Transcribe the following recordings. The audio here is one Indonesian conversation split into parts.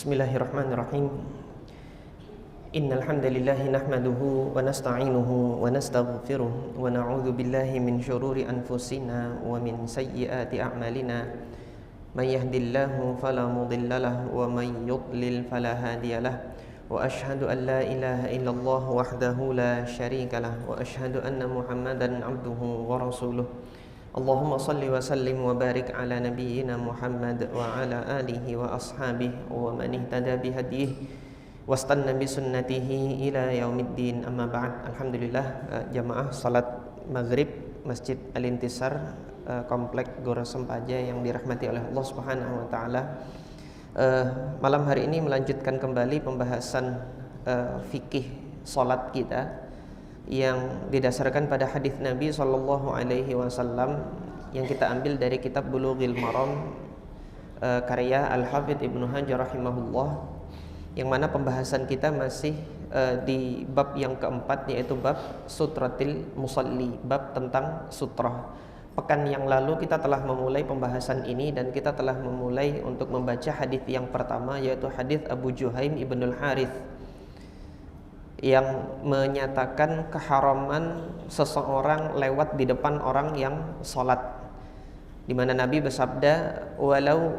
Bismillahirrahmanirrahim. Innal hamdalillah nahmaduhu wa nasta'inuhu wa nastaghfiruh wa na'udzu billahi min shururi anfusina wa min sayyiati a'malina. May yahdihillahu fala mudhillalah wa may yudlil fala hadiyalah. Wa asyhadu an la ilaha illallah wahdahu la syarikalah wa asyhadu anna Muhammadan 'abduhu wa rasuluh. Allahumma salli wa sallim wa barik ala nabiyyina Muhammad wa ala alihi wa ashabihi wa man ihtada bihadihi wastanna bi sunnatihi ila yaumiddin, amma ba'd. Alhamdulillah, jamaah salat maghrib Masjid Al-Intisar, komplek Gora Sempaja yang dirahmati oleh Allah Subhanahu wa taala. Malam hari ini melanjutkan kembali pembahasan fikih salat kita yang didasarkan pada hadis Nabi sallallahu alaihi wasallam yang kita ambil dari kitab Bulughul Maram karya Al-Hafidz Ibnu Hajar rahimahullah, yang mana pembahasan kita masih di bab yang keempat, yaitu bab sutratil musalli, bab tentang sutrah. Pekan yang lalu kita telah memulai pembahasan ini dan kita telah memulai untuk membaca hadis yang pertama, yaitu hadis Abu Juhaim Ibnul Harith yang menyatakan keharaman seseorang lewat di depan orang yang sholat, di mana Nabi bersabda, walau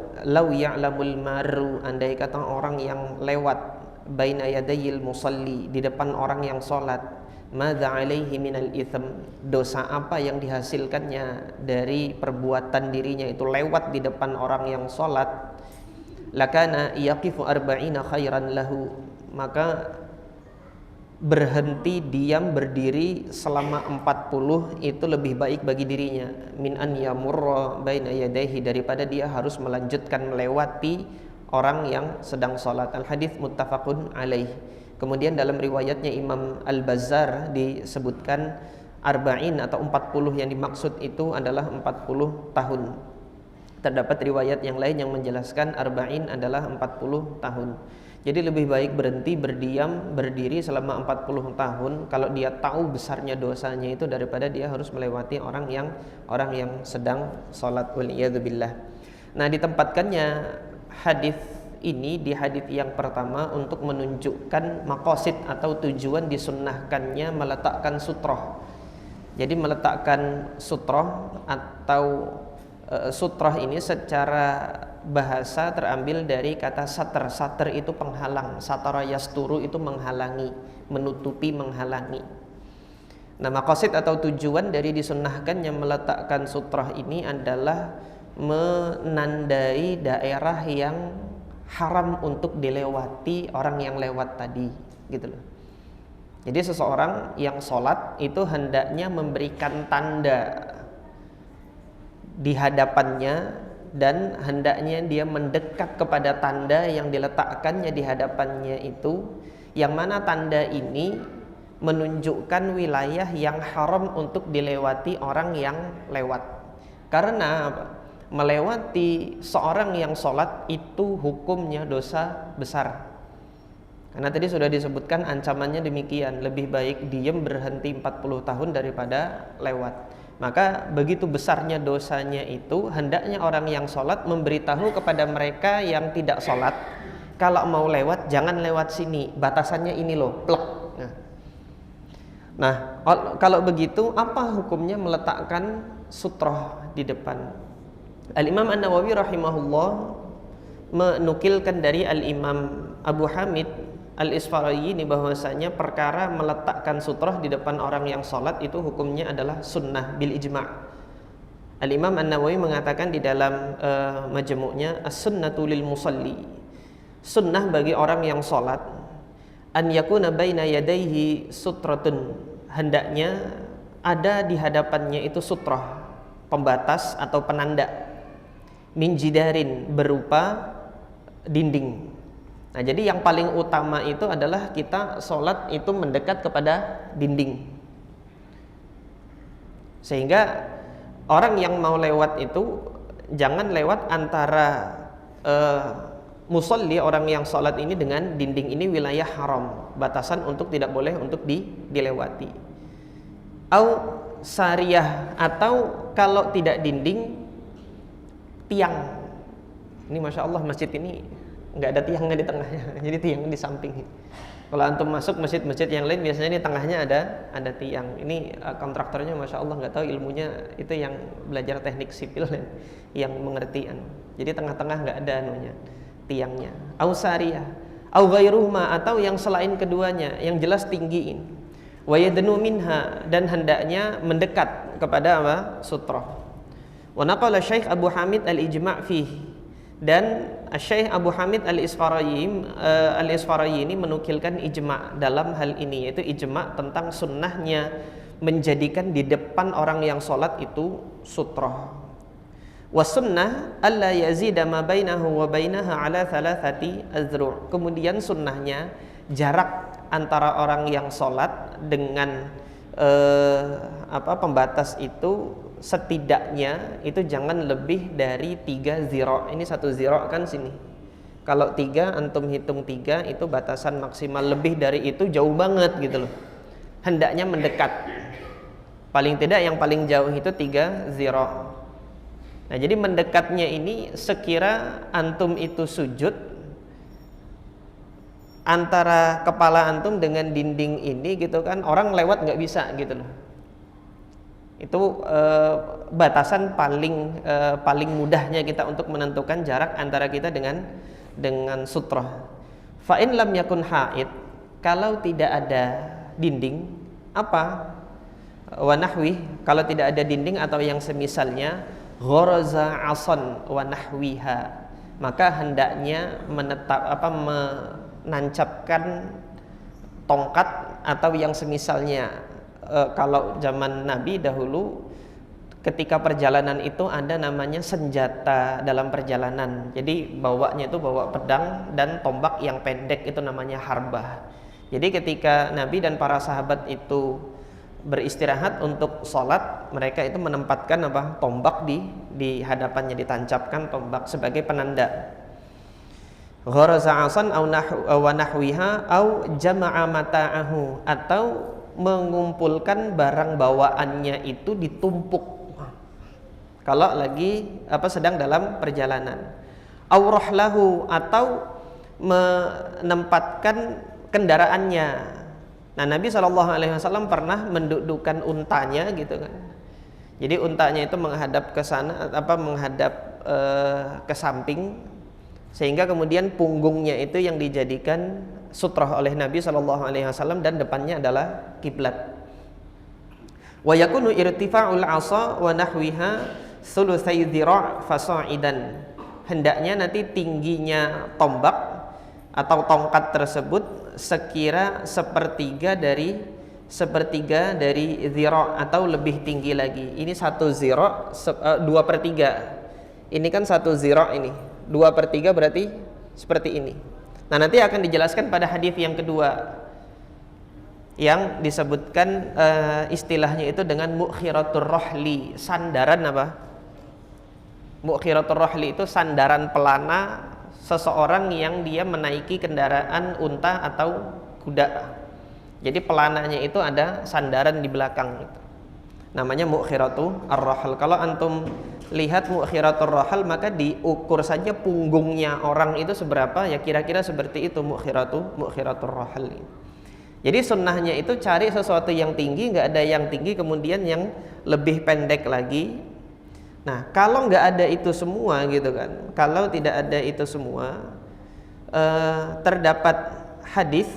ya'lamul maru, andai kata orang yang lewat baina yadayil musalli, di depan orang yang sholat, madza alaihi minal itsm, dosa apa yang dihasilkannya dari perbuatan dirinya itu lewat di depan orang yang sholat, lakana yaqifu arba'ina khairan lahu, maka berhenti diam berdiri selama 40 itu lebih baik bagi dirinya, min an yamurra baina yadayhi, daripada dia harus melanjutkan melewati orang yang sedang sholat. Al-hadits muttafaqun alaih. Kemudian dalam riwayatnya Imam Al-Bazzar disebutkan arba'in atau 40 yang dimaksud itu adalah 40 tahun. Terdapat riwayat yang lain yang menjelaskan arba'in adalah 40 tahun. Jadi lebih baik berhenti berdiam berdiri selama 40 tahun kalau dia tahu besarnya dosanya itu, daripada dia harus melewati orang yang sedang sholat, waliyadzubillah. Nah, ditempatkannya hadis ini di hadis yang pertama untuk menunjukkan maqasid atau tujuan disunnahkannya meletakkan sutroh. Jadi meletakkan sutroh atau sutroh ini secara bahasa terambil dari kata satar. Satar itu penghalang, satara yasturu itu menghalangi, menutupi, menghalangi. Nah, maqasid atau tujuan dari disunnahkannya meletakkan sutroh ini adalah menandai daerah yang haram untuk dilewati orang yang lewat tadi, gitu loh. Jadi seseorang yang sholat itu hendaknya memberikan tanda di hadapannya, dan hendaknya dia mendekat kepada tanda yang diletakkannya di hadapannya itu, yang mana tanda ini menunjukkan wilayah yang haram untuk dilewati orang yang lewat. Karena apa? Melewati seorang yang sholat itu hukumnya dosa besar. Karena tadi sudah disebutkan ancamannya demikian, lebih baik diam berhenti 40 tahun daripada lewat. Maka begitu besarnya dosanya itu, hendaknya orang yang sholat memberitahu kepada mereka yang tidak sholat, kalau mau lewat jangan lewat sini, batasannya ini loh, plek. Nah, kalau begitu apa hukumnya meletakkan sutroh di depan? Al-Imam An-Nawawi rahimahullah menukilkan dari Al-Imam Abu Hamid Al-Isfarayini bahwasanya perkara meletakkan sutroh di depan orang yang sholat itu hukumnya adalah sunnah bil ijma'. Al-Imam An-Nawawi mengatakan di dalam majmu'nya, as-sunnatu lil musalli, sunnah bagi orang yang sholat, an yakuna baina yadayhi sutratun, hendaknya ada di hadapannya itu sutroh, pembatas atau penanda, min jidarin, berupa dinding. Nah, jadi yang paling utama itu adalah kita sholat itu mendekat kepada dinding, sehingga orang yang mau lewat itu jangan lewat antara musolli, orang yang sholat ini, dengan dinding ini wilayah haram, batasan untuk tidak boleh untuk dilewati. Au sariyah, atau kalau tidak dinding, tiang. Ini Masya Allah, masjid ini nggak ada tiangnya di tengahnya. Jadi tiang di samping. Kalau antum masuk masjid-masjid yang lain biasanya di tengahnya ada tiang. Ini kontraktornya masya Allah nggak tahu ilmunya, itu yang belajar teknik sipil yang mengerti. Jadi tengah-tengah nggak ada anunya, tiangnya. Au sariyah, au ghairuhuma, atau yang selain keduanya, yang jelas tinggiin. Wa yadnu minha, dan hendaknya mendekat kepada apa? Sutra. Wa naqala Syekh Abu Hamid al-ijma' fihi, dan Syekh Abu Hamid al-Isfarayini menukilkan ijma' dalam hal ini, yaitu ijma' tentang sunnahnya menjadikan di depan orang yang sholat itu sutra. Wa sunnah alla yazida ma bainahu wa bainaha ala thalathati azru'. Kemudian sunnahnya jarak antara orang yang sholat dengan pembatas itu setidaknya itu jangan lebih dari 3 zira'. Ini 1 zira' kan sini. Kalau 3 antum hitung 3 itu batasan maksimal, lebih dari itu jauh banget gitu loh. Hendaknya mendekat. Paling tidak yang paling jauh itu 3 zira'. Nah, jadi mendekatnya ini sekira antum itu sujud, antara kepala antum dengan dinding ini gitu kan, orang lewat nggak bisa gitu loh. Itu batasan paling mudahnya kita untuk menentukan jarak antara kita dengan sutra. Fa in lam yakun haid, kalau tidak ada dinding, apa? Wa nahwi, kalau tidak ada dinding atau yang semisalnya, gharaza asan wa nahwiha, maka hendaknya menancapkan tongkat atau yang semisalnya. Kalau zaman Nabi dahulu ketika perjalanan itu ada namanya senjata dalam perjalanan. Jadi bawanya itu bawa pedang dan tombak yang pendek, itu namanya harbah. Jadi ketika Nabi dan para sahabat itu beristirahat untuk sholat, mereka itu menempatkan tombak di hadapannya, ditancapkan tombak sebagai penanda. Gharaza asan wa nahwiha au jama'a mata'ahu, atau mengumpulkan barang bawaannya itu ditumpuk kalau lagi sedang dalam perjalanan. Au rahlahu, atau menempatkan kendaraannya. Nah, Nabi SAW pernah mendudukkan untanya gitu kan. Jadi untanya itu menghadap ke sana, menghadap ke samping, sehingga kemudian punggungnya itu yang dijadikan sutrah oleh Nabi SAW dan depannya adalah kiblat. Wa yakunu irtifa'ul 'asa wa nahwiha thulutsai dhira' fasa'idan. Hendaknya nanti tingginya tombak atau tongkat tersebut sekira sepertiga dari dhira' atau lebih tinggi lagi. Ini 1 dhira' 2/3. Ini kan 1 dhira' ini. 2/3 berarti seperti ini. Nah, nanti akan dijelaskan pada hadis yang kedua yang disebutkan istilahnya itu dengan mukhiratur rohli, sandaran mukhiratur rohli itu sandaran pelana seseorang yang dia menaiki kendaraan unta atau kuda. Jadi pelananya itu ada sandaran di belakang itu. Namanya mukhiratur ar-rohl. Kalau antum lihat mukhiratur rohal, maka diukur saja punggungnya orang itu seberapa, ya kira-kira seperti itu mukhiratur rohal. Jadi sunnahnya itu cari sesuatu yang tinggi, nggak ada yang tinggi kemudian yang lebih pendek lagi. Nah, kalau nggak ada itu semua gitu kan, kalau tidak ada itu semua, terdapat hadis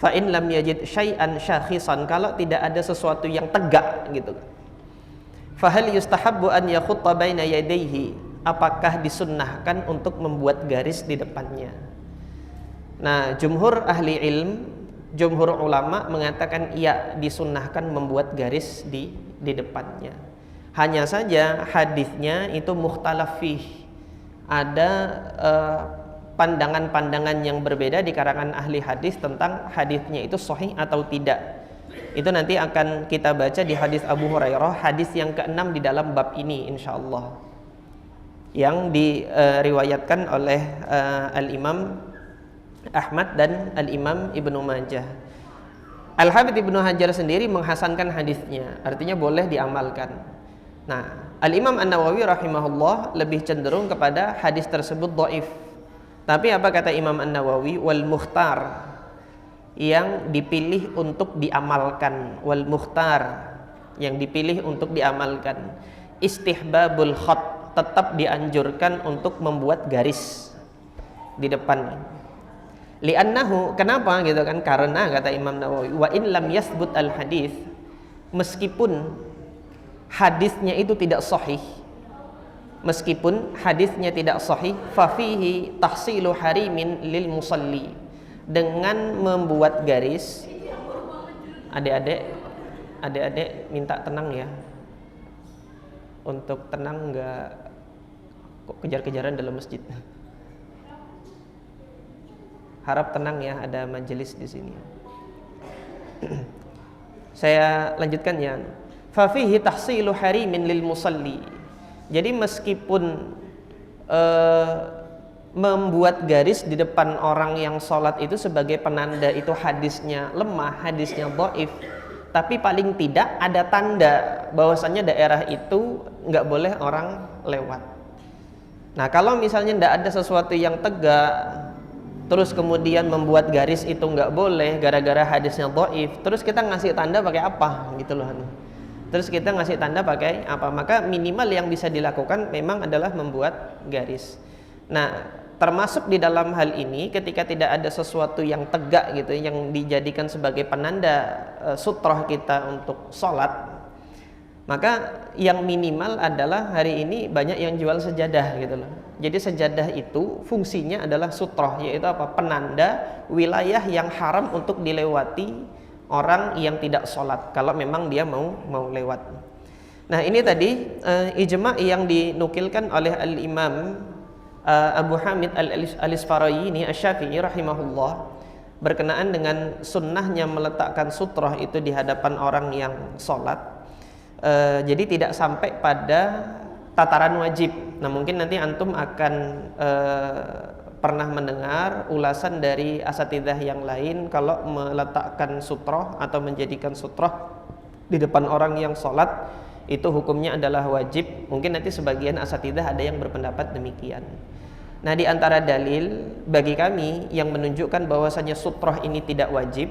fa in lam yajid syai'an syakhisan, kalau tidak ada sesuatu yang tegak gitu kan. Fahal yustahabbu an yakhutta baina yadayhi, apakah disunnahkan untuk membuat garis di depannya? Nah, jumhur ahli ilm, jumhur ulama mengatakan iya, disunnahkan membuat garis di depannya. Hanya saja hadisnya itu mukhtalaf fih. Ada pandangan-pandangan yang berbeda di kalangan ahli hadis tentang hadisnya itu sahih atau tidak. Itu nanti akan kita baca di hadis Abu Hurairah, hadis yang ke-6 di dalam bab ini insyaallah, yang diriwayatkan oleh Al-Imam Ahmad dan Al-Imam Ibnu Majah. Al-Hafidz Ibnu Hajar sendiri menghasankan hadisnya, artinya boleh diamalkan. Nah, Al-Imam An-Nawawi rahimahullah lebih cenderung kepada hadis tersebut dhaif. Tapi apa kata Imam An-Nawawi? Wal mukhtar, yang dipilih untuk diamalkan. Wal mukhtar, yang dipilih untuk diamalkan. Istihbabul khat, tetap dianjurkan untuk membuat garis di depan. Li'annahu, kenapa gitu kan? Karena kata Imam Nawawi, wa in lam yasbut al hadis, meskipun hadisnya itu tidak sahih, meskipun hadisnya tidak sahih, fa fihi tahsilu harimin lil musalli, dengan membuat garis. Adik-adik minta tenang ya, untuk tenang, nggak kok kejar-kejaran dalam masjid. Harap tenang ya, ada majelis di sini. Saya lanjutkan ya. Fa fihi tahsilu harimin lil musalli. Jadi meskipun membuat garis di depan orang yang sholat itu sebagai penanda itu hadisnya lemah, hadisnya dhaif, tapi paling tidak ada tanda bahwasanya daerah itu nggak boleh orang lewat. Nah, kalau misalnya nggak ada sesuatu yang tegak, terus kemudian membuat garis itu nggak boleh gara-gara hadisnya dhaif, terus kita ngasih tanda pakai apa gitu loh. Terus kita ngasih tanda pakai apa? Maka minimal yang bisa dilakukan memang adalah membuat garis. Nah, termasuk di dalam hal ini ketika tidak ada sesuatu yang tegak gitu yang dijadikan sebagai penanda sutroh kita untuk sholat, maka yang minimal adalah hari ini banyak yang jual sejadah gitu loh. Jadi sejadah itu fungsinya adalah sutroh, yaitu apa? Penanda wilayah yang haram untuk dilewati orang yang tidak sholat kalau memang dia mau lewat. Nah, ini tadi ijma' yang dinukilkan oleh Al-Imam Abu Hamid Al-Isfarayini Asy-Syafi'i rahimahullah berkenaan dengan sunnahnya meletakkan sutroh itu di hadapan orang yang sholat. Jadi tidak sampai pada tataran wajib. Nah, mungkin nanti antum akan pernah mendengar ulasan dari asatidzah yang lain kalau meletakkan sutroh atau menjadikan sutroh di depan orang yang sholat itu hukumnya adalah wajib. Mungkin nanti sebagian asatidzah ada yang berpendapat demikian. Nah, di antara dalil bagi kami yang menunjukkan bahwasanya sutroh ini tidak wajib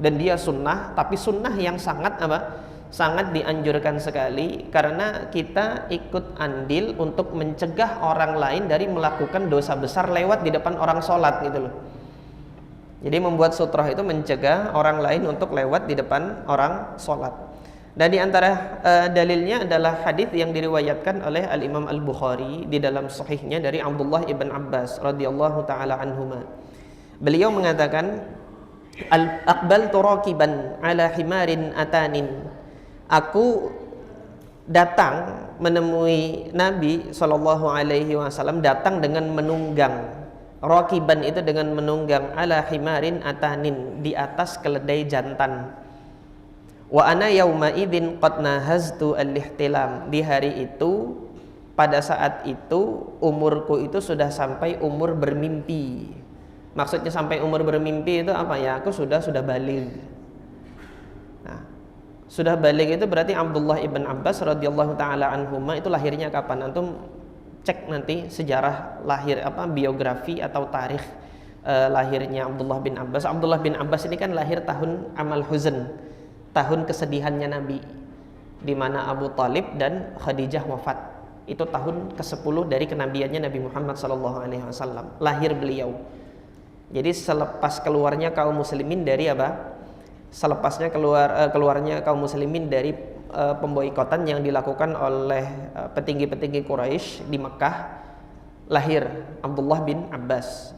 dan dia sunnah, tapi sunnah yang sangat apa? Sangat dianjurkan sekali, karena kita ikut andil untuk mencegah orang lain dari melakukan dosa besar lewat di depan orang sholat gitu loh. Jadi membuat sutroh itu mencegah orang lain untuk lewat di depan orang sholat. Dan di antara dalilnya adalah hadis yang diriwayatkan oleh Al-Imam Al-Bukhari di dalam sahihnya dari Abdullah ibn Abbas radhiyallahu taala anhuma. Beliau mengatakan, "Aqbaltu raqiban ala himarin atanin." Aku datang menemui Nabi Shallallahu Alaihi Wasallam, datang dengan menunggang. Raqiban itu dengan menunggang, ala himarin atanin, di atas keledai jantan. Wa ana yauma idzin qad nahaztu al-ihtilam. Di hari itu, pada saat itu umurku itu sudah sampai umur bermimpi. Maksudnya sampai umur bermimpi itu apa ya? Aku sudah baligh. Sudah balik itu berarti Abdullah ibn Abbas radhiyallahu taala anhuma itu lahirnya kapan? Antum cek nanti sejarah lahir biografi atau tarikh lahirnya Abdullah bin Abbas. Abdullah bin Abbas ini kan lahir tahun Amal Huzn, tahun kesedihannya Nabi, di mana Abu Talib dan Khadijah wafat. Itu tahun ke-10 dari kenabiannya Nabi Muhammad SAW. Lahir beliau. Jadi selepas keluarnya kaum muslimin dari selepasnya keluarnya kaum muslimin dari pemboikotan yang dilakukan oleh petinggi-petinggi Quraisy di Mekah, lahir Abdullah bin Abbas.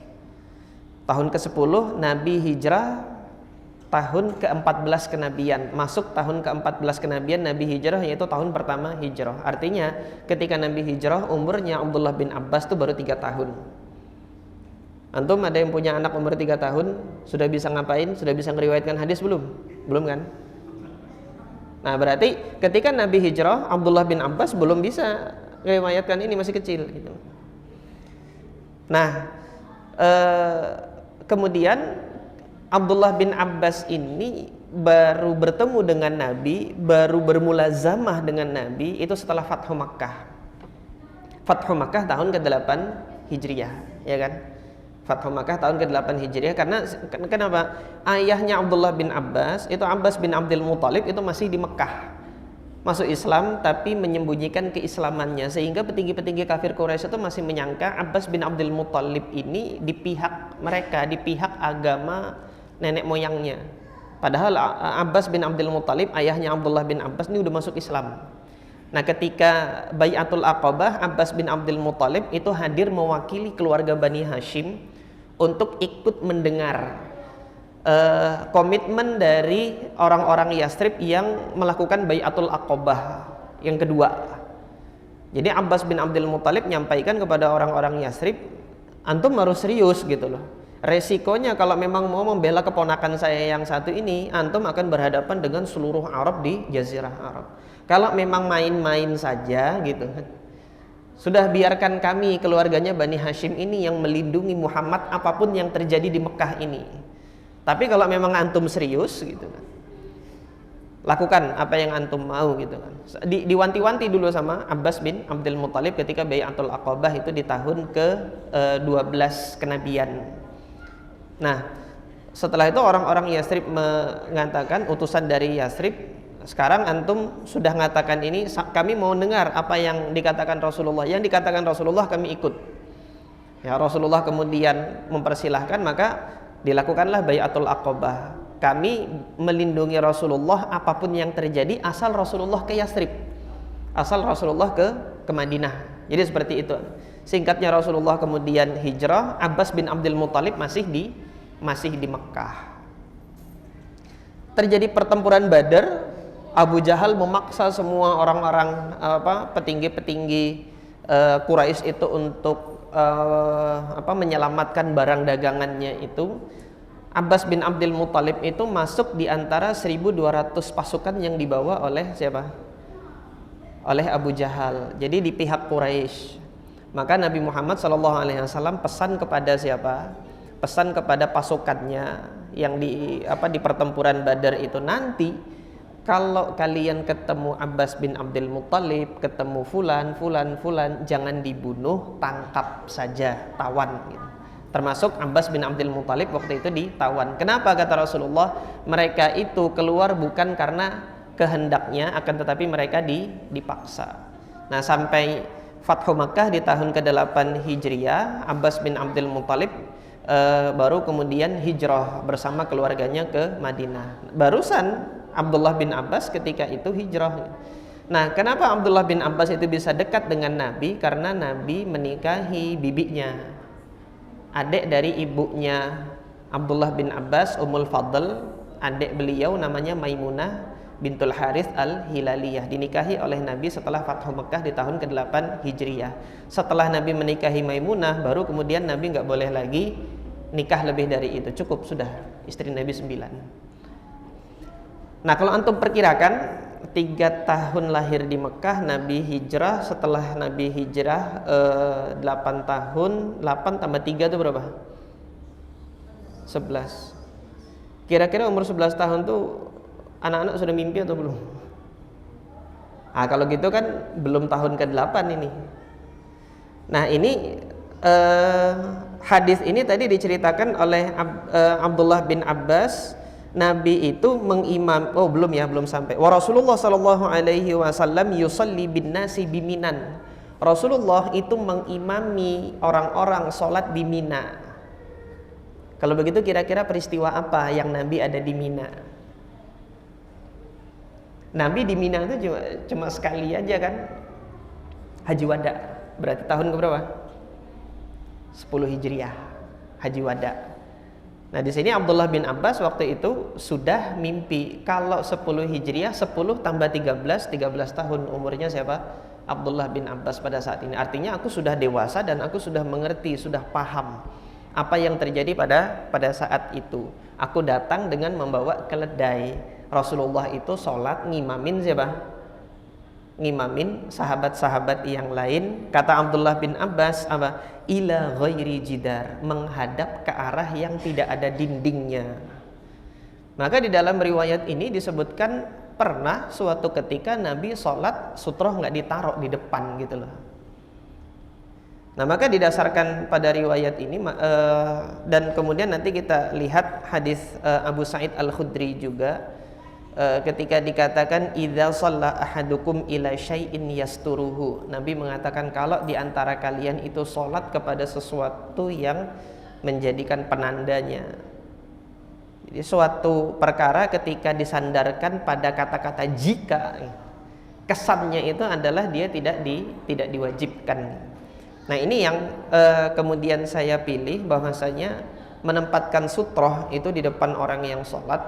Tahun ke-10 Nabi hijrah, tahun ke-14 kenabian, masuk tahun ke-14 kenabian Nabi hijrah, yaitu tahun pertama hijrah. Artinya ketika Nabi hijrah umurnya Abdullah bin Abbas itu baru 3 tahun. Antum ada yang punya anak umur 3 tahun, sudah bisa ngapain? Sudah bisa ngeriwayatkan hadis belum? Belum kan? Nah, berarti ketika Nabi hijrah, Abdullah bin Abbas belum bisa ngeriwayatkan ini, masih kecil gitu. Nah, kemudian Abdullah bin Abbas ini baru bertemu dengan Nabi, baru bermulazamah dengan Nabi itu setelah Fathu Makkah. Fathu Makkah tahun ke-8 Hijriyah, ya kan? Fathu Makkah tahun ke-8 Hijriah. Karena kenapa? Ayahnya Abdullah bin Abbas, itu Abbas bin Abdul Muthalib, itu masih di Mekah. Masuk Islam tapi menyembunyikan keislamannya, sehingga petinggi-petinggi kafir Quraisy itu masih menyangka Abbas bin Abdul Muthalib ini di pihak mereka, di pihak agama nenek moyangnya. Padahal Abbas bin Abdul Muthalib, ayahnya Abdullah bin Abbas, ini udah masuk Islam. Nah, ketika Bai'atul Aqabah, Abbas bin Abdul Muthalib itu hadir mewakili keluarga Bani Hashim untuk ikut mendengar komitmen dari orang-orang Yathrib yang melakukan Bai'atul Aqabah yang kedua. Jadi Abbas bin Abdul Muthalib menyampaikan kepada orang-orang Yathrib, antum harus serius gitu loh. Resikonya kalau memang mau membela keponakan saya yang satu ini, antum akan berhadapan dengan seluruh Arab di Jazirah Arab. Kalau memang main-main saja gitu, sudah biarkan kami keluarganya Bani Hashim ini yang melindungi Muhammad apapun yang terjadi di Mekah ini. Tapi kalau memang antum serius gitu kan, lakukan apa yang antum mau gitu kan. Diwanti-wanti dulu sama Abbas bin Abdul Muthalib ketika Bai'atul Aqabah itu di tahun ke-12 kenabian. Nah, setelah itu orang-orang Yathrib mengatakan, utusan dari Yathrib, sekarang antum sudah mengatakan ini, kami mau dengar apa yang dikatakan Rasulullah. Yang dikatakan Rasulullah kami ikut. Ya, Rasulullah kemudian mempersilahkan, maka dilakukanlah Bai'atul Aqabah. Kami melindungi Rasulullah apapun yang terjadi, asal Rasulullah ke Yathrib, asal Rasulullah ke Madinah. Jadi seperti itu. Singkatnya, Rasulullah kemudian hijrah, Abbas bin Abdul Muthalib masih di Mekah. Terjadi pertempuran Badar. Abu Jahal memaksa semua orang-orang petinggi-petinggi Quraisy itu untuk menyelamatkan barang dagangannya itu. Abbas bin Abdul Muthalib itu masuk di antara 1.200 pasukan yang dibawa oleh siapa? Oleh Abu Jahal. Jadi di pihak Quraisy. Maka Nabi Muhammad SAW pesan kepada siapa? Pesan kepada pasukannya yang di pertempuran Badar itu, nanti kalau kalian ketemu Abbas bin Abdul Muthalib, ketemu fulan, jangan dibunuh, tangkap saja, tawan gitu. Termasuk Abbas bin Abdul Muthalib waktu itu ditawan. Kenapa kata Rasulullah? Mereka itu keluar bukan karena kehendaknya, akan tetapi mereka dipaksa. Nah, sampai Fathu Makkah di tahun ke-8 Hijriah, Abbas bin Abdul Muthalib baru kemudian hijrah bersama keluarganya ke Madinah. Barusan Abdullah bin Abbas ketika itu hijrah. Nah, kenapa Abdullah bin Abbas itu bisa dekat dengan Nabi? Karena Nabi menikahi bibinya, adik dari ibunya Abdullah bin Abbas, Ummul Fadl. Adik beliau namanya Maimunah bintul Harith al-Hilaliyah, dinikahi oleh Nabi setelah Fathu Makkah di tahun ke-8 Hijriah. Setelah Nabi menikahi Maimunah, baru kemudian Nabi nggak boleh lagi nikah lebih dari itu. Cukup sudah, istri Nabi 9. Nah, kalau antum perkirakan 3 tahun lahir di Mekah, Nabi hijrah, setelah Nabi hijrah 8 tahun, 8 tambah 3 itu berapa? 11. Kira-kira umur 11 tahun tuh anak-anak sudah mimpi atau belum? Ah, kalau gitu kan belum tahun ke-8 ini. Nah, ini hadis ini tadi diceritakan oleh Abdullah bin Abbas. Nabi itu belum sampai. Wa Rasulullah sallallahu alaihi wasallam yusalli bin nasi biminan. Rasulullah itu mengimami orang-orang salat di Mina. Kalau begitu kira-kira peristiwa apa yang Nabi ada di Mina? Nabi di Mina itu cuma sekali aja kan, Haji Wada. Berarti tahun keberapa? 10 Hijriah, Haji Wada. Nah, di sini Abdullah bin Abbas waktu itu sudah mimpi kalau 10 Hijriah, 10 tambah 13 tahun umurnya siapa? Abdullah bin Abbas pada saat ini. Artinya aku sudah dewasa dan aku sudah mengerti, sudah paham apa yang terjadi pada saat itu. Aku datang dengan membawa keledai. Rasulullah itu sholat ngimamin siapa? Ngimamin sahabat-sahabat yang lain. Kata Abdullah bin Abbas apa? Ila ghairi jidar, menghadap ke arah yang tidak ada dindingnya. Maka di dalam riwayat ini disebutkan pernah suatu ketika Nabi sholat sutroh nggak ditaruh di depan gitu loh. Nah, maka didasarkan pada riwayat ini dan kemudian nanti kita lihat hadis Abu Sa'id Al-Khudri juga ketika dikatakan idza shalla ahadukum ila syai'in yasturuhu. Nabi mengatakan kalau di antara kalian itu salat kepada sesuatu yang menjadikan penandanya. Jadi suatu perkara ketika disandarkan pada kata-kata jika, kesannya itu adalah dia tidak diwajibkan. Nah, ini yang kemudian saya pilih, bahwasanya menempatkan sutroh itu di depan orang yang sholat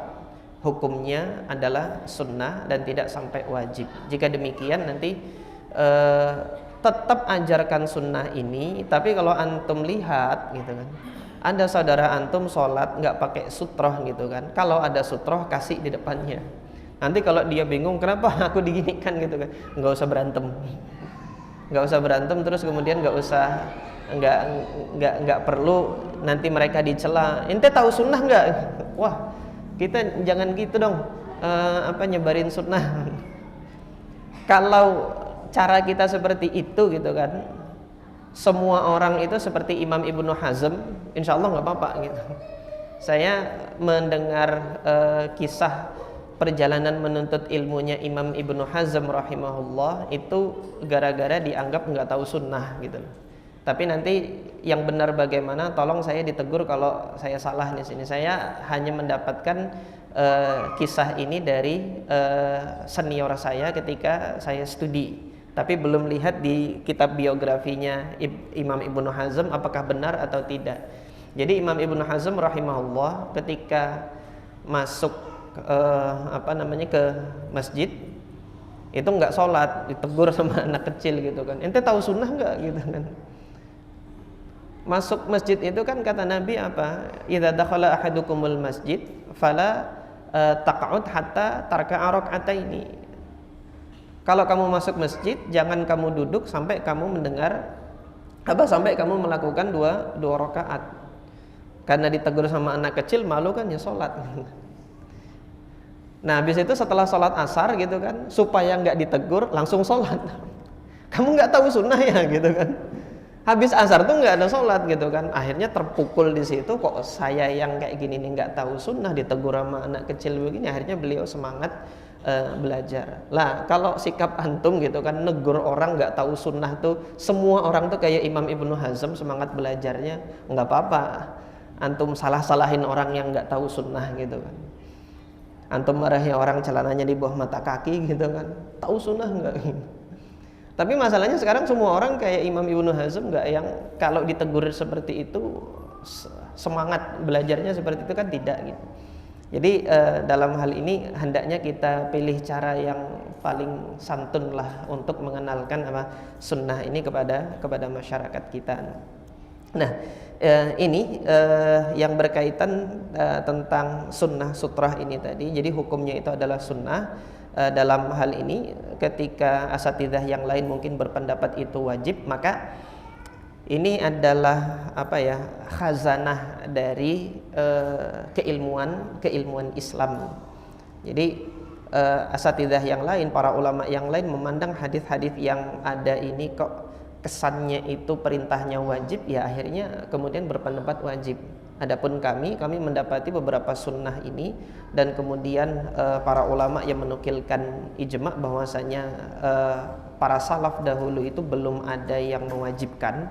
hukumnya adalah sunnah dan tidak sampai wajib. Jika demikian nanti tetap ajarkan sunnah ini, tapi kalau antum lihat gitu kan, ada saudara antum sholat nggak pakai sutroh gitu kan, kalau ada sutroh kasih di depannya. Nanti kalau dia bingung kenapa aku diginikan gitu kan, nggak usah berantem, terus kemudian nggak perlu nanti mereka dicela. Ente tahu sunnah nggak? Wah, kita jangan gitu dong, nyebarin sunnah. Kalau cara kita seperti itu gitu kan, semua orang itu seperti Imam Ibnu Hazm, insya Allah nggak apa-apa gitu. Saya mendengar kisah perjalanan menuntut ilmunya Imam Ibnu Hazm rahimahullah itu gara-gara dianggap nggak tahu sunnah gitu. Tapi nanti yang benar bagaimana, tolong saya ditegur kalau saya salah di sini. Saya hanya mendapatkan kisah ini dari senior saya ketika saya studi, tapi belum lihat di kitab biografinya Imam Ibnu Hazm apakah benar atau tidak. Jadi Imam Ibnu Hazm rahimahullah ketika masuk ke masjid itu nggak sholat, ditegur sama anak kecil gitu kan, ente tahu sunnah nggak gitu kan. Masuk masjid itu kan kata Nabi apa, idza dakhala ahadukumul masjid fala taq'ud hatta tarka'a rak'ataini. Kalau kamu masuk masjid jangan kamu duduk sampai kamu mendengar sampai kamu melakukan dua rakaat. Karena ditegur sama anak kecil malu kan ya sholat. Nah, habis itu setelah sholat asar gitu kan, supaya nggak ditegur langsung sholat. Kamu nggak tahu sunnah ya gitu kan. Habis asar tuh nggak ada sholat gitu kan. Akhirnya terpukul di situ, kok saya yang kayak gini nih nggak tahu sunnah ditegur sama anak kecil begini. Akhirnya beliau semangat belajar. Lah kalau sikap antum gitu kan, negur orang nggak tahu sunnah tuh, semua orang tuh kayak Imam Ibnu Hazm semangat belajarnya, nggak apa-apa. Antum salah-salahin orang yang nggak tahu sunnah gitu kan. Antum marahi orang celananya di bawah mata kaki gitu kan, tahu sunnah enggak? Tapi masalahnya sekarang semua orang kayak Imam Ibnu Hazm, enggak, yang kalau ditegur seperti itu semangat belajarnya seperti itu kan tidak gitu. Jadi dalam hal ini hendaknya kita pilih cara yang paling santun lah untuk mengenalkan sunnah ini kepada masyarakat kita. Nah, ini yang berkaitan tentang sunnah sutrah ini tadi. Jadi hukumnya itu adalah sunnah. Dalam hal ini ketika asatidzah yang lain mungkin berpendapat itu wajib, maka ini adalah khazanah dari keilmuan Islam. Jadi asatidzah yang lain, para ulama yang lain memandang hadis-hadis yang ada ini kok kesannya itu perintahnya wajib, ya akhirnya kemudian berpendapat wajib. Adapun kami mendapati beberapa sunnah ini dan kemudian para ulama yang menukilkan ijma bahwasanya para salaf dahulu itu belum ada yang mewajibkan,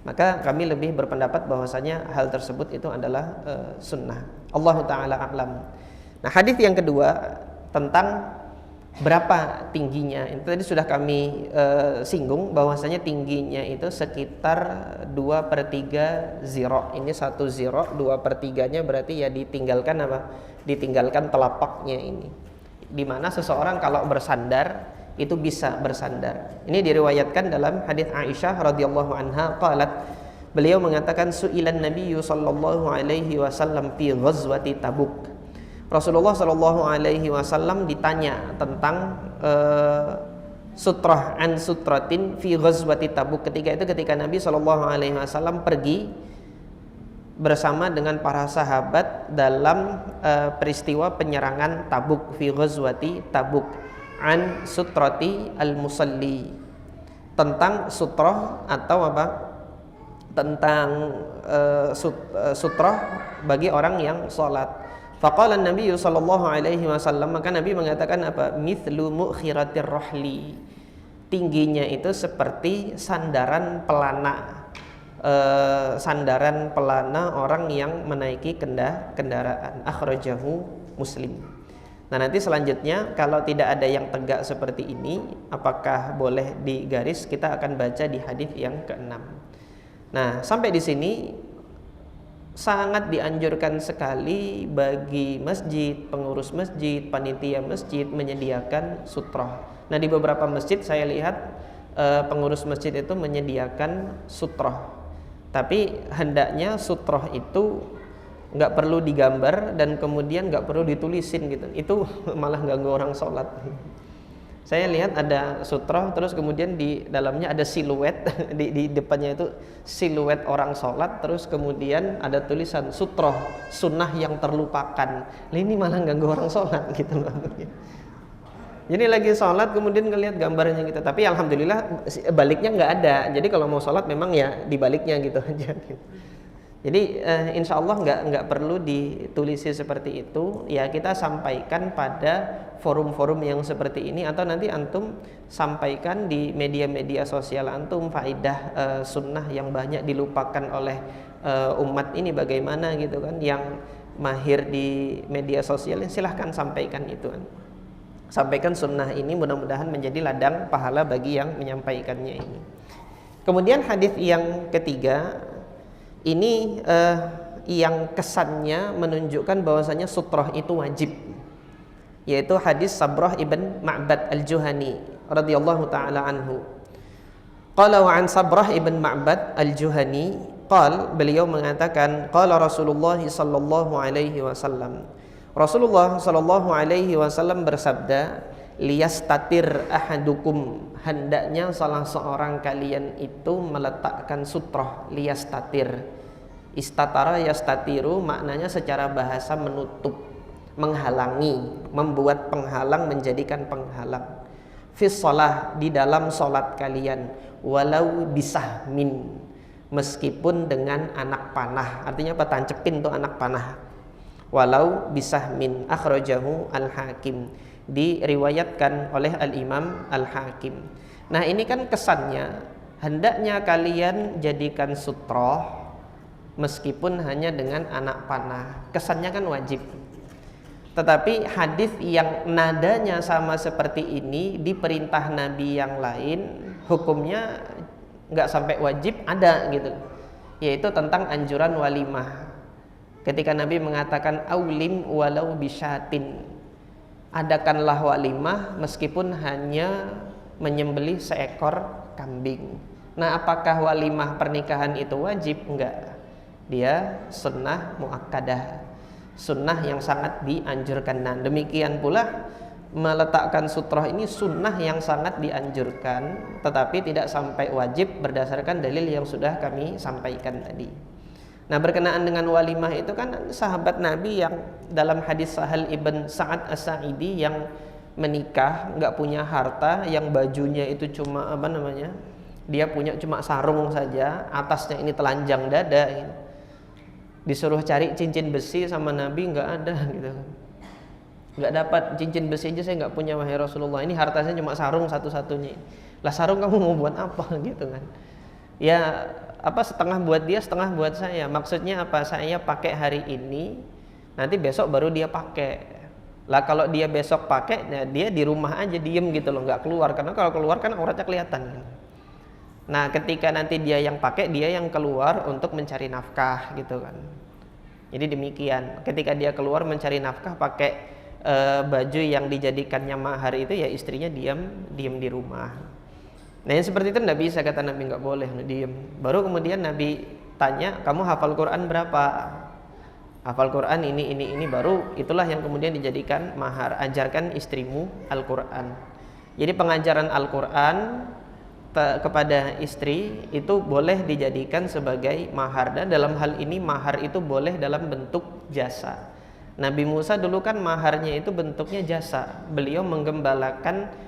maka kami lebih berpendapat bahwasanya hal tersebut itu adalah sunnah. Allahu ta'ala a'lam. Nah, hadis yang kedua tentang berapa tingginya, itu tadi sudah kami singgung bahwasanya tingginya itu sekitar 2/3 ziro. Ini 1 ziro, 2/3-nya berarti ya ditinggalkan telapaknya ini, dimana seseorang kalau bersandar itu bisa bersandar. Ini diriwayatkan dalam hadis Aisyah radhiyallahu anha qalat, beliau mengatakan su'ilan nabiyyu sallallahu alaihi wasallam fi ghazwati Tabuk. Rasulullah Shallallahu Alaihi Wasallam ditanya tentang sutrah an sutratin fi ghazwati Tabuk. Ketika Nabi Shallallahu Alaihi Wasallam pergi bersama dengan para sahabat dalam peristiwa penyerangan Tabuk, fi ghazwati Tabuk, an sutrati al musalli, tentang sutroh atau tentang sutroh bagi orang yang sholat. Faqala Nabi sallallahu alaihi wasallam, maka Nabi mengatakan apa? Mithlu mukhiratir rohli, tingginya itu seperti sandaran pelana, sandaran pelana orang yang menaiki kendaraan. Akhrajahu Muslim. Nah nanti selanjutnya kalau tidak ada yang tegak seperti ini, apakah boleh digaris? Kita akan baca di hadis yang ke-6. Nah sampai di sini sangat dianjurkan sekali bagi masjid, pengurus masjid, panitia masjid menyediakan sutroh. Nah di beberapa masjid saya lihat pengurus masjid itu menyediakan sutroh, tapi hendaknya sutroh itu nggak perlu digambar dan kemudian nggak perlu ditulisin gitu. Itu malah ganggu orang sholat. Saya lihat ada sutroh terus kemudian di dalamnya ada siluet di depannya itu siluet orang sholat, terus kemudian ada tulisan sutroh sunnah yang terlupakan. Nah, ini malah ganggu orang sholat gitu loh. Jadi lagi sholat kemudian ngelihat gambarnya gitu, tapi alhamdulillah baliknya nggak ada. Jadi kalau mau sholat memang ya dibaliknya gitu aja. Jadi insya Allah nggak perlu ditulisi seperti itu. Ya kita sampaikan pada forum-forum yang seperti ini, atau nanti antum sampaikan di media-media sosial antum faidah sunnah yang banyak dilupakan oleh umat ini bagaimana gitu kan. Yang mahir di media sosial silahkan sampaikan itu kan. Sampaikan sunnah ini, mudah-mudahan menjadi ladang pahala bagi yang menyampaikannya ini. Kemudian hadis yang ketiga ini yang kesannya menunjukkan bahwasanya sutroh itu wajib, yaitu hadis Sabrah ibn Ma'bad al-Juhani radhiyallahu taala anhu. Qala wa an Sabrah ibn Ma'bad al-Juhani qala, beliau mengatakan qala Rasulullah sallallahu alaihi wasallam, Rasulullah sallallahu alaihi wasallam bersabda, liyastatir ahadukum, hendaknya salah seorang kalian itu meletakkan sutroh. Liyastatir, istatara yastatiru, maknanya secara bahasa menutup, menghalangi, membuat penghalang, menjadikan penghalang. Fis shalah, di dalam salat kalian, walau bisahmin, meskipun dengan anak panah. Artinya apa? Tancepin tuh anak panah. Walau bisahmin. Akhrajahu al-Hakim, diriwayatkan oleh al-Imam al-Hakim. Nah ini kan kesannya hendaknya kalian jadikan sutroh meskipun hanya dengan anak panah. Kesannya kan wajib. Tetapi hadis yang nadanya sama seperti ini di perintah Nabi yang lain, hukumnya nggak sampai wajib, ada gitu, yaitu tentang anjuran walimah. Ketika Nabi mengatakan aulim walau bisyatin, adakanlah walimah meskipun hanya menyembelih seekor kambing. Nah apakah walimah pernikahan itu wajib? Enggak, dia sunnah muakkadah, sunnah yang sangat dianjurkan. Nah demikian pula meletakkan sutroh ini sunnah yang sangat dianjurkan, tetapi tidak sampai wajib berdasarkan dalil yang sudah kami sampaikan tadi. Nah berkenaan dengan walimah itu kan sahabat Nabi yang dalam hadis Sahal ibn Sa'ad as-Sa'idi yang menikah nggak punya harta, yang bajunya itu cuma apa namanya, dia punya cuma sarung saja, atasnya ini telanjang dada gitu. Disuruh cari cincin besi sama Nabi nggak ada gitu, nggak dapat cincin besi aja saya nggak punya wahai Rasulullah, ini hartanya cuma sarung satu-satunya. Lah sarung kamu mau buat apa gitu kan? Ya apa, setengah buat dia setengah buat saya. Maksudnya apa? Saya pakai hari ini, nanti besok baru dia pakai. Lah kalau dia besok pakai, ya dia di rumah aja diem gitu loh, nggak keluar, karena kalau keluar kan auratnya kelihatan. Nah ketika nanti dia yang pakai, dia yang keluar untuk mencari nafkah gitu kan. Jadi demikian, ketika dia keluar mencari nafkah pakai baju yang dijadikannya mahar itu, ya istrinya diam di rumah. Nah yang seperti itu tidak bisa, kata Nabi, nggak boleh diem. Baru kemudian Nabi tanya, kamu hafal Quran berapa? Hafal Quran ini, baru itulah yang kemudian dijadikan mahar. Ajarkan istrimu Al-Quran. Jadi pengajaran Al-Quran kepada istri itu boleh dijadikan sebagai mahar, dan dalam hal ini mahar itu boleh dalam bentuk jasa. Nabi Musa dulu kan maharnya itu bentuknya jasa. Beliau menggembalakan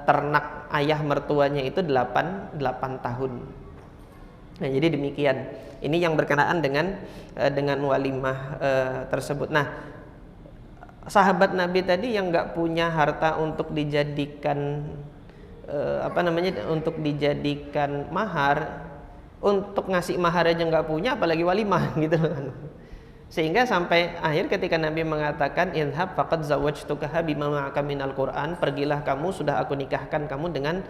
ternak ayah mertuanya itu 8 tahun. Nah, jadi demikian. Ini yang berkenaan dengan walimah tersebut. Nah, sahabat Nabi tadi yang nggak punya harta untuk dijadikan untuk dijadikan mahar, untuk ngasih mahar aja nggak punya, apalagi walimah gitu kan. Sehingga sampai akhir ketika Nabi mengatakan idhab faqad zawwajtukaha bima ma'aka minal Qur'an, pergilah kamu, sudah aku nikahkan kamu dengan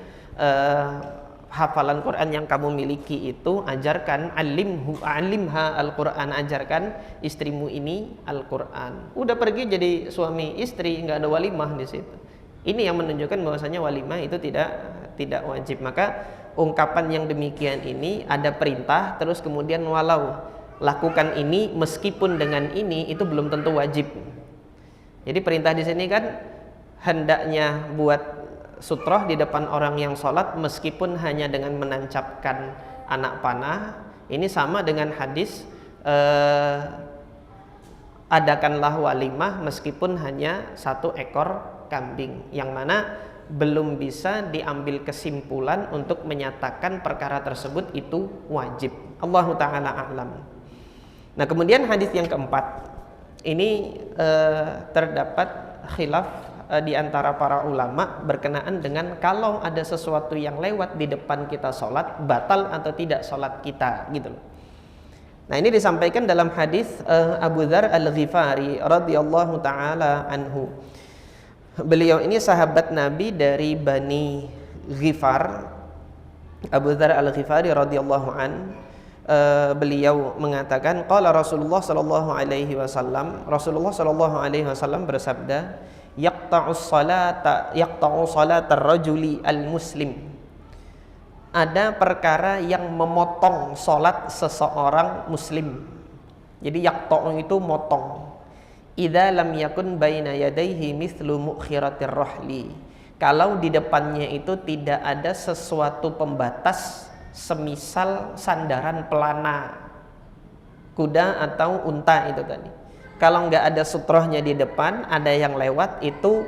hafalan Quran yang kamu miliki itu, ajarkan alimha Al-Quran, ajarkan istrimu ini Al-Quran. Udah pergi jadi suami istri, nggak ada walimah di situ. Ini yang menunjukkan bahwasanya walimah itu tidak wajib. Maka ungkapan yang demikian ini ada perintah, terus kemudian walau lakukan ini meskipun dengan ini, itu belum tentu wajib. Jadi perintah di sini kan hendaknya buat sutroh di depan orang yang sholat meskipun hanya dengan menancapkan anak panah. Ini sama dengan hadis adakanlah walimah meskipun hanya 1 ekor kambing, yang mana belum bisa diambil kesimpulan untuk menyatakan perkara tersebut itu wajib. Allahu ta'ala a'lam. Nah, kemudian hadis yang keempat ini terdapat khilaf di antara para ulama berkenaan dengan kalau ada sesuatu yang lewat di depan kita sholat, batal atau tidak sholat kita gitu loh. Nah, ini disampaikan dalam hadis Abu Dzar Al-Ghifari radhiyallahu taala anhu. Beliau ini sahabat Nabi dari Bani Ghifar. Abu Dzar Al-Ghifari radhiyallahu an, beliau mengatakan qala Rasulullah sallallahu alaihi wasallam, Rasulullah sallallahu alaihi wasallam bersabda, yaqta'u salatar rajuli al-muslim. Ada perkara yang memotong salat seseorang muslim. Jadi yaqta'u itu motong. Idza lam yakun baina yadayhi mithlu mukhiratir rahli. Kalau di depannya itu tidak ada sesuatu pembatas semisal sandaran pelana kuda atau unta itu tadi. Kalau nggak ada sutrohnya di depan, ada yang lewat itu,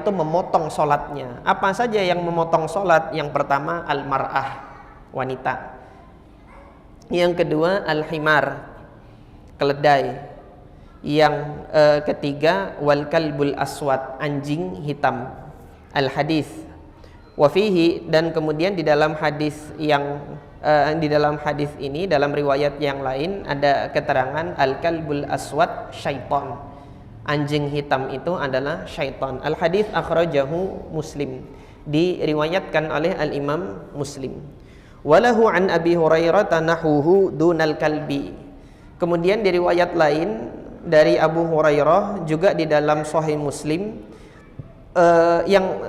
memotong sholatnya. Apa saja yang memotong sholat? Yang pertama al-mar'ah, wanita. Yang kedua al-himar, keledai. Yang ketiga wal kalbul aswad, anjing hitam. Al-hadis. Wafihi, dan kemudian di dalam hadis ini, dalam riwayat yang lain ada keterangan al-kalbul aswad syaitan, anjing hitam itu adalah syaitan. Al-hadis akhrajahu Muslim, diriwayatkan oleh al-Imam Muslim. Walahu an Abi Hurairah nahuhu dunal kalbi. Kemudian di riwayat lain dari Abu Hurairah juga di dalam Sahih Muslim yang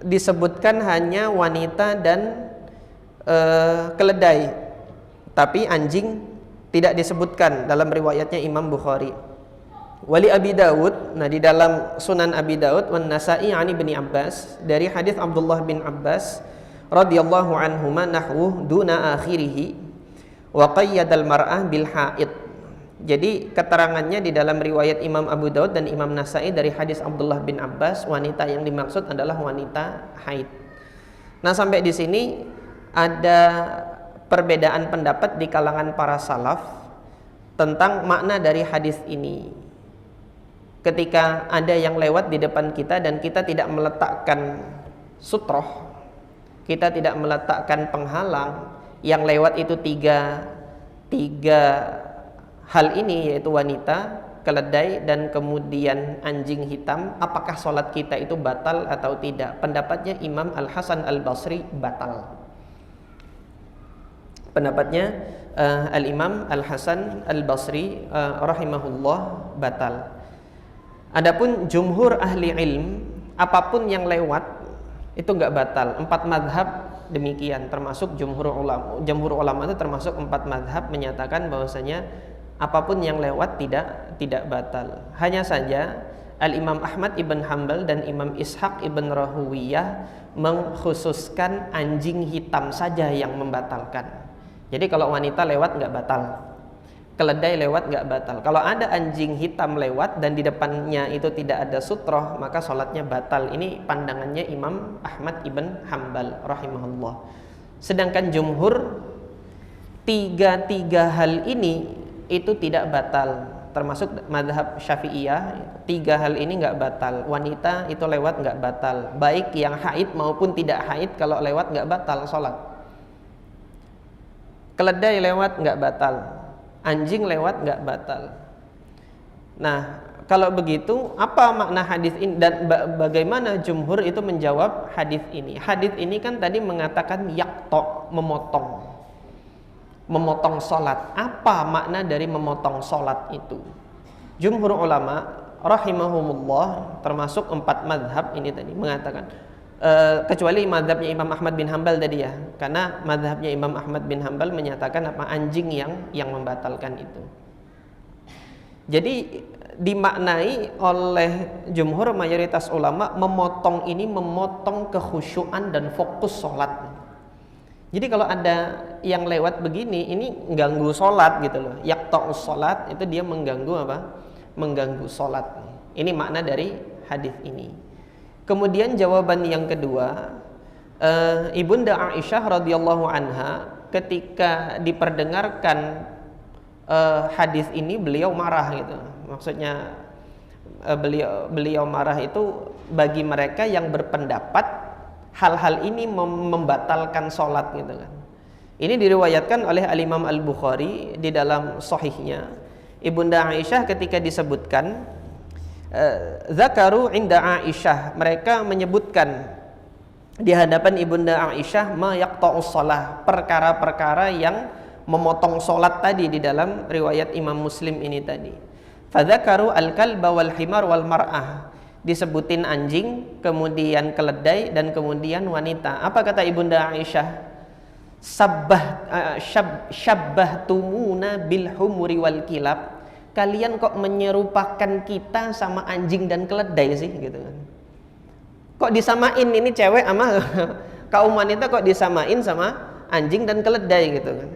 disebutkan hanya wanita dan keledai, tapi anjing tidak disebutkan dalam riwayatnya Imam Bukhari. Wali Abi Dawud, nah di dalam Sunan Abi Dawud wan Nasa'i ani bin Abbas, dari hadis Abdullah bin Abbas radhiyallahu anhuma nahwu duna akhirih wa qayyadal mar'ah bil haid. Jadi keterangannya di dalam riwayat Imam Abu Daud dan Imam Nasa'i dari hadis Abdullah bin Abbas, wanita yang dimaksud adalah wanita haid. Nah, sampai di sini ada perbedaan pendapat di kalangan para salaf tentang makna dari hadis ini. Ketika ada yang lewat di depan kita dan kita tidak meletakkan sutroh, kita tidak meletakkan penghalang, yang lewat itu tiga hal ini, yaitu wanita, keledai, dan kemudian anjing hitam, apakah sholat kita itu batal atau tidak? Pendapatnya Imam Al-Hasan Al-Basri batal. Pendapatnya Al-Imam Al-Hasan Al-Basri rahimahullah batal. Adapun jumhur ahli ilm, apapun yang lewat itu enggak batal. 4 mazhab demikian, termasuk jumhur ulama. Jumhur ulama itu termasuk 4 mazhab menyatakan bahwasanya apapun yang lewat tidak batal. Hanya saja Al-Imam Ahmad ibn Hanbal dan Imam Ishaq ibn Rahuwiyah mengkhususkan anjing hitam saja yang membatalkan. Jadi kalau wanita lewat nggak batal, keledai lewat nggak batal. Kalau ada anjing hitam lewat dan di depannya itu tidak ada sutroh, maka sholatnya batal. Ini pandangannya Imam Ahmad ibn Hanbal rahimahullah. Sedangkan jumhur tiga hal ini itu tidak batal, termasuk mazhab Syafi'iyah. 3 hal ini nggak batal. Wanita itu lewat nggak batal, baik yang haid maupun tidak haid, kalau lewat nggak batal sholat. Keledai lewat nggak batal, anjing lewat nggak batal. Nah, kalau begitu apa makna hadis ini dan bagaimana jumhur itu menjawab hadis ini? Hadis ini kan tadi mengatakan yaqta, memotong sholat. Apa makna dari memotong sholat itu? Jumhur ulama rahimahumullah, termasuk 4 mazhab ini tadi mengatakan, kecuali mazhabnya Imam Ahmad bin Hambal tadi ya, karena mazhabnya Imam Ahmad bin Hambal menyatakan apa anjing yang membatalkan itu. Jadi dimaknai oleh jumhur mayoritas ulama, memotong ini memotong kekhusyuan dan fokus sholat. Jadi kalau ada yang lewat begini, ini mengganggu sholat gitu loh. Yaqta'us sholat itu dia mengganggu apa? Mengganggu sholat. Ini makna dari hadis ini. Kemudian jawaban yang kedua, Ibunda Aisyah radhiyallahu anha ketika diperdengarkan hadis ini beliau marah gitu. Maksudnya beliau marah itu bagi mereka yang berpendapat hal-hal ini membatalkan sholat gitu kan. Ini diriwayatkan oleh Al-Imam Al-Bukhari di dalam sahihnya. Ibunda Aisyah ketika disebutkan zakaru inda Aisyah, mereka menyebutkan di hadapan Ibunda Aisyah ma yaqta'us shalah, perkara-perkara yang memotong sholat tadi di dalam riwayat Imam Muslim ini tadi. Fadzakaru al-kalba wal himar wal mar'ah, disebutin anjing, kemudian keledai, dan kemudian wanita. Apa kata Ibunda Aisyah? Syabbahtumuna bil humuri wal kilab, kalian kok menyerupakan kita sama anjing dan keledai sih gitu kan. Kok disamain ini cewek sama kaum wanita, kok disamain sama anjing dan keledai gitu kan.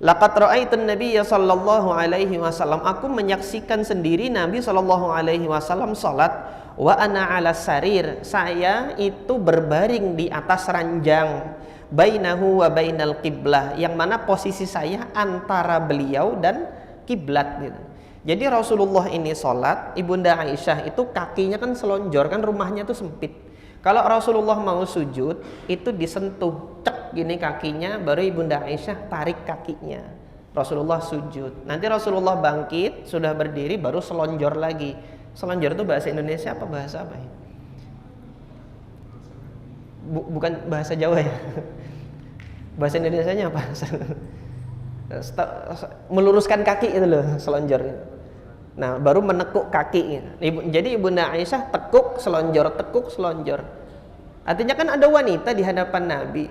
Laqad ra'aitun nabiyya sallallahu alaihi wasallam, aku menyaksikan sendiri Nabi sallallahu alaihi wasallam salat wa ana 'ala sarir, saya itu berbaring di atas ranjang, bainahu wa bainal qiblah, yang mana posisi saya antara beliau dan kiblat gitu. Jadi Rasulullah ini salat, Ibunda Aisyah itu kakinya kan selonjor, kan rumahnya tuh sempit. Kalau Rasulullah mau sujud itu disentuh cek gini kakinya, baru Ibunda Aisyah tarik kakinya, Rasulullah sujud. Nanti Rasulullah bangkit, sudah berdiri, baru selonjor lagi. Selonjor itu bahasa Indonesia apa bahasa apa ya? Bukan bahasa Jawa ya? Bahasa Indonesianya apa? Meluruskan kaki itu loh, selonjor. Nah, baru menekuk kaki. Jadi Ibunda Aisyah tekuk selonjor. Artinya kan ada wanita di hadapan Nabi,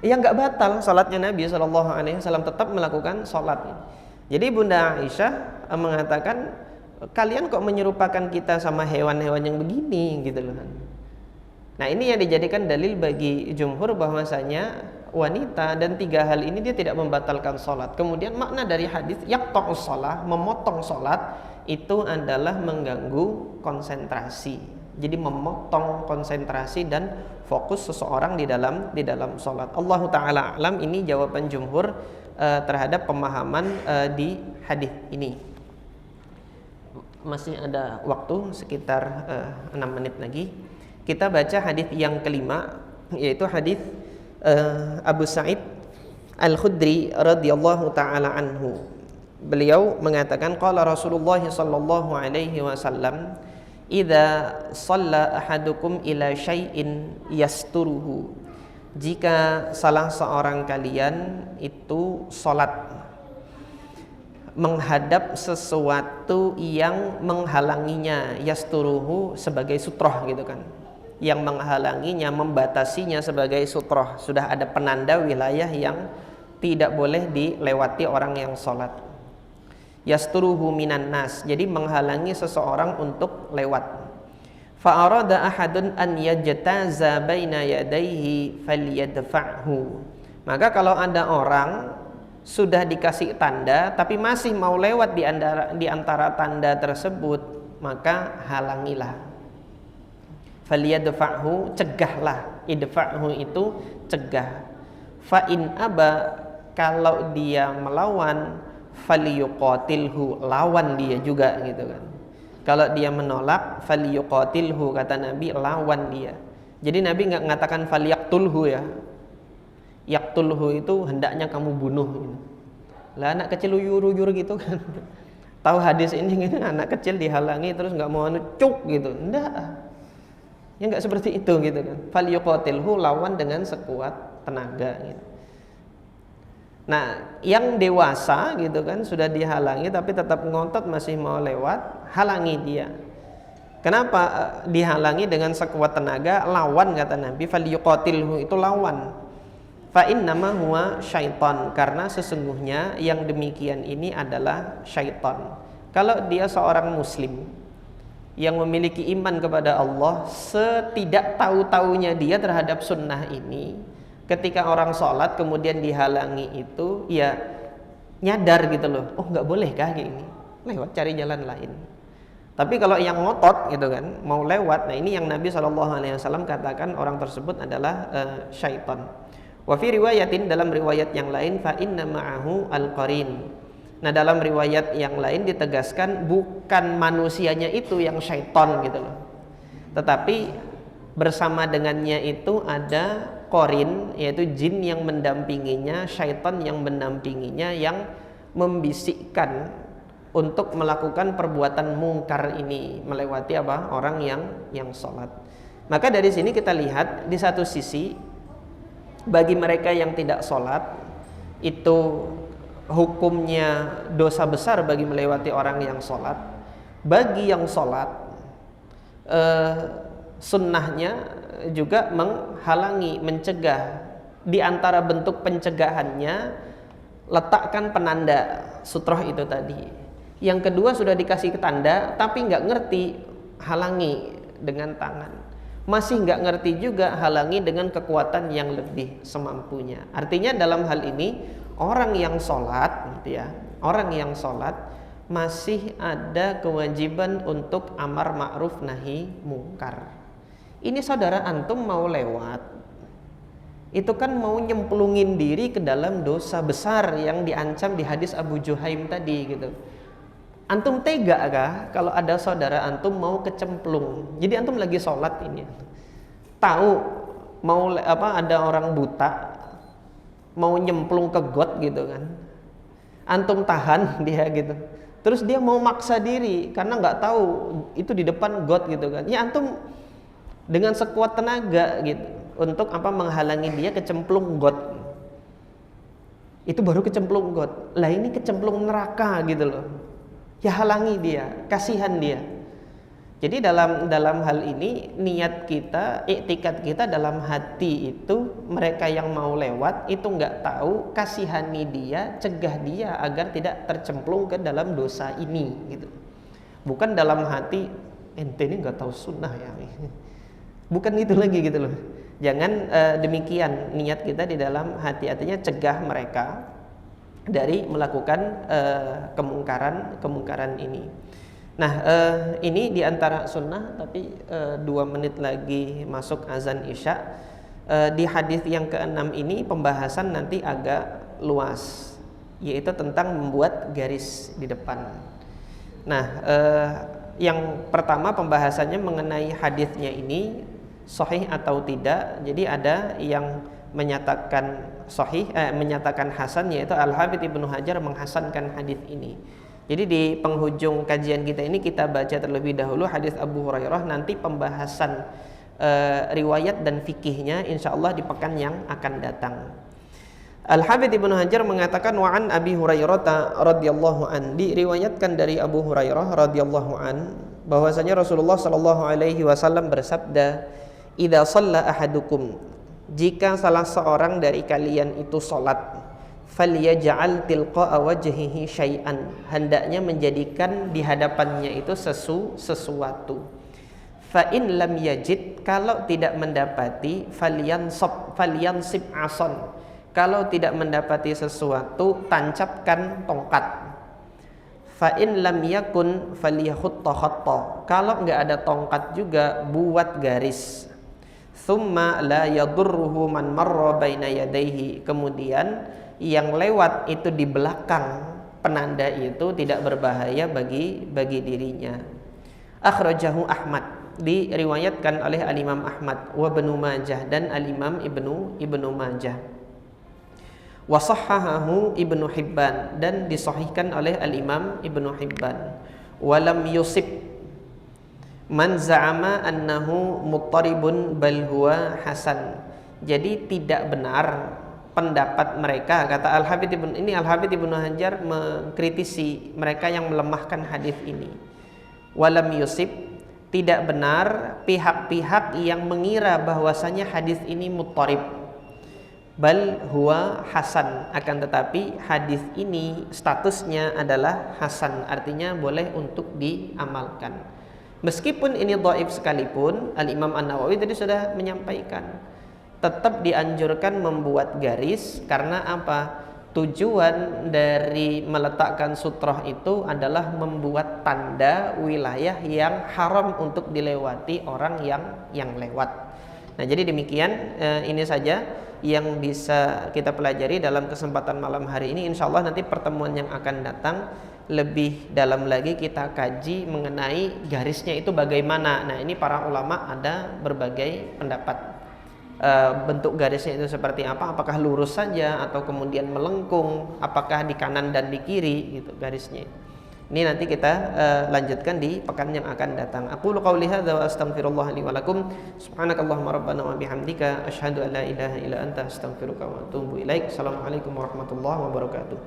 ya nggak batal salatnya Nabi SAW, tetap melakukan salat. Jadi Ibunda Aisyah mengatakan, kalian kok menyerupakan kita sama hewan-hewan yang begini gitu loh. Nah, ini yang dijadikan dalil bagi jumhur bahwasanya wanita dan 3 hal ini dia tidak membatalkan sholat. Kemudian makna dari hadis yaqta'us shalah, memotong sholat, itu adalah mengganggu konsentrasi. Jadi memotong konsentrasi dan fokus seseorang di dalam sholat. Allahu ta'ala alam, ini jawaban jumhur terhadap pemahaman di hadis ini. Masih ada waktu sekitar 6 menit lagi. Kita baca hadis yang kelima, yaitu hadis Abu Sa'id Al-Khudri radhiyallahu taala anhu. Beliau mengatakan, qala Rasulullah sallallahu alaihi wasallam, idza shalla ahadukum ila syai'in yasturuhu, jika salah seorang kalian itu salat menghadap sesuatu yang menghalanginya, yasturuhu sebagai sutroh gitu kan, yang menghalanginya, membatasinya sebagai sutroh, sudah ada penanda wilayah yang tidak boleh dilewati orang yang sholat. Yasturuhu minan nas, jadi menghalangi seseorang untuk lewat. Fa'arada ahadun an yajtaza baina yadayhi falyadfa'hu, maka kalau ada orang sudah dikasih tanda tapi masih mau lewat di antara tanda tersebut, maka halangilah. Faliyadfa'hu, cegahlah. Idfa'hu itu cegah. Fa in aba kalau dia melawan falyuqatilhu, lawan dia juga gitu kan. Kalau dia menolak falyuqatilhu, kata Nabi, lawan dia. Jadi Nabi nggak mengatakan falyaqtulhu ya. Yaqtulhu itu hendaknya kamu bunuh gitu. Lah anak kecil uyur-uyur gitu kan. Tahu hadis ini gitu, anak kecil dihalangi terus nggak mau cuk gitu. Enggak. Ya nggak seperti itu gitu kan. Falyuqatilhu, lawan dengan sekuat tenaga gitu. Nah, yang dewasa gitu kan sudah dihalangi tapi tetap ngotot masih mau lewat, halangi dia. Kenapa dihalangi dengan sekuat tenaga? Lawan, kata Nabi, falyuqatilhu, itu lawan. Fa innama huwa syaitan, karena sesungguhnya yang demikian ini adalah syaitan. Kalau dia seorang muslim yang memiliki iman kepada Allah, setidak tahu-tahunya dia terhadap sunnah ini, ketika orang sholat kemudian dihalangi itu, ya nyadar gitu loh, oh nggak boleh kah gini, lewat cari jalan lain. Tapi kalau yang ngotot gitu kan, mau lewat, nah ini yang Nabi SAW katakan orang tersebut adalah syaitan. Wa fi riwayatin, dalam riwayat yang lain, fa inna ma'ahu al-qarin. Nah dalam riwayat yang lain ditegaskan bukan manusianya itu yang syaitan gitu loh, tetapi bersama dengannya itu ada qarin, yaitu jin yang mendampinginya, syaitan yang mendampinginya, yang membisikkan untuk melakukan perbuatan mungkar ini, melewati apa? Orang yang sholat. Maka dari sini kita lihat, di satu sisi bagi mereka yang tidak sholat itu hukumnya dosa besar bagi melewati orang yang sholat. Bagi yang sholat sunnahnya juga menghalangi, mencegah. Di antara bentuk pencegahannya, letakkan penanda sutroh itu tadi. Yang kedua, sudah dikasih tanda tapi nggak ngerti, halangi dengan tangan. Masih nggak ngerti juga, halangi dengan kekuatan yang lebih semampunya. Artinya dalam hal ini orang yang sholat gitu ya, orang yang sholat masih ada kewajiban untuk amar ma'ruf nahi mungkar. Ini saudara antum mau lewat, itu kan mau nyemplungin diri ke dalam dosa besar yang diancam di hadis Abu Juhaim tadi gitu. Antum tega kah kalau ada saudara antum mau kecemplung? Jadi antum lagi sholat ini, tahu mau ada orang buta mau nyemplung ke got gitu kan, antum tahan dia gitu, terus dia mau maksa diri karena nggak tahu itu di depan got gitu kan, ya antum dengan sekuat tenaga gitu untuk menghalangi dia kecemplung got. Itu baru kecemplung got. Lah ini kecemplung neraka gitu loh, ya halangi dia, kasihan dia. Jadi dalam hal ini niat kita, iktikad kita dalam hati itu, mereka yang mau lewat itu nggak tahu, kasihani dia, cegah dia agar tidak tercemplung ke dalam dosa ini gitu. Bukan dalam hati ente ini nggak tahu sunnah ya, bukan itu lagi gitu loh. Jangan demikian niat kita di dalam hati, artinya cegah mereka dari melakukan kemungkaran ini. Nah ini diantara sunnah, tapi 2 menit lagi masuk azan isya. Di hadis yang ke-6 ini pembahasan nanti agak luas, yaitu tentang membuat garis di depan. Nah yang pertama pembahasannya mengenai hadisnya ini sahih atau tidak. Jadi ada yang menyatakan sahih, menyatakan hasan, yaitu Al-Hafidz Ibnu Hajar menghasankan hadis ini. Jadi di penghujung kajian kita ini kita baca terlebih dahulu hadis Abu Hurairah, nanti pembahasan riwayat dan fikihnya insyaallah di pekan yang akan datang. Al-Hafidz Ibnu Hajar mengatakan wa an Abi Hurairah radhiyallahu an, diriwayatkan dari Abu Hurairah radhiyallahu an bahwasanya Rasulullah sallallahu alaihi wasallam bersabda, idza shalla ahadukum, jika salah seorang dari kalian itu salat, falyaj'al tilqa'a wajhihi syai'an, hendaknya menjadikan di hadapannya itu sesuatu. Fa in lam yajid, kalau tidak mendapati, falyansib ason, kalau tidak mendapati sesuatu, tancapkan tongkat. Fa in lam yakun falyahutta khatta, kalau enggak ada tongkat juga buat garis. Tsumma la yadurruhu man marra baina yadayhi, kemudian yang lewat itu di belakang penanda itu tidak berbahaya bagi dirinya. Akhrajahu Ahmad, diriwayatkan oleh Al-Imam Ahmad, wa Ibnu Majah, dan Al-Imam Ibnu Majah. Wa sahhahahu Ibnu Hibban, dan disahihkan oleh Al-Imam Ibnu Hibban. Walam yusib man za'ama annahu muttaribun bal huwa hasan. Jadi tidak benar pendapat mereka, kata Al-Hafidz Ibnu Hajar mengkritisi mereka yang melemahkan hadis ini. Walam yusib, tidak benar pihak-pihak yang mengira bahwasanya hadis ini muttarib, bal huwa hasan, akan tetapi hadis ini statusnya adalah hasan, artinya boleh untuk diamalkan. Meskipun ini dhaif sekalipun, Al-Imam An-Nawawi tadi sudah menyampaikan tetap dianjurkan membuat garis. Karena apa? Tujuan dari meletakkan sutroh itu adalah membuat tanda wilayah yang haram untuk dilewati orang yang lewat. Nah, jadi demikian, ini saja yang bisa kita pelajari dalam kesempatan malam hari ini. Insya Allah nanti pertemuan yang akan datang lebih dalam lagi kita kaji mengenai garisnya itu bagaimana. Nah, ini para ulama ada berbagai pendapat. Bentuk garisnya itu seperti apa? Apakah lurus saja atau kemudian melengkung? Apakah di kanan dan di kiri gitu garisnya? Ini nanti kita lanjutkan di pekan yang akan datang. Aku qauli hadza wa astaghfirullah li wa lakum. Subhanakallahumma rabbana wa bihamdika asyhadu an la ilaha illa anta astaghfiruka wa atubu ilaik. Assalamualaikum warahmatullahi wabarakatuh.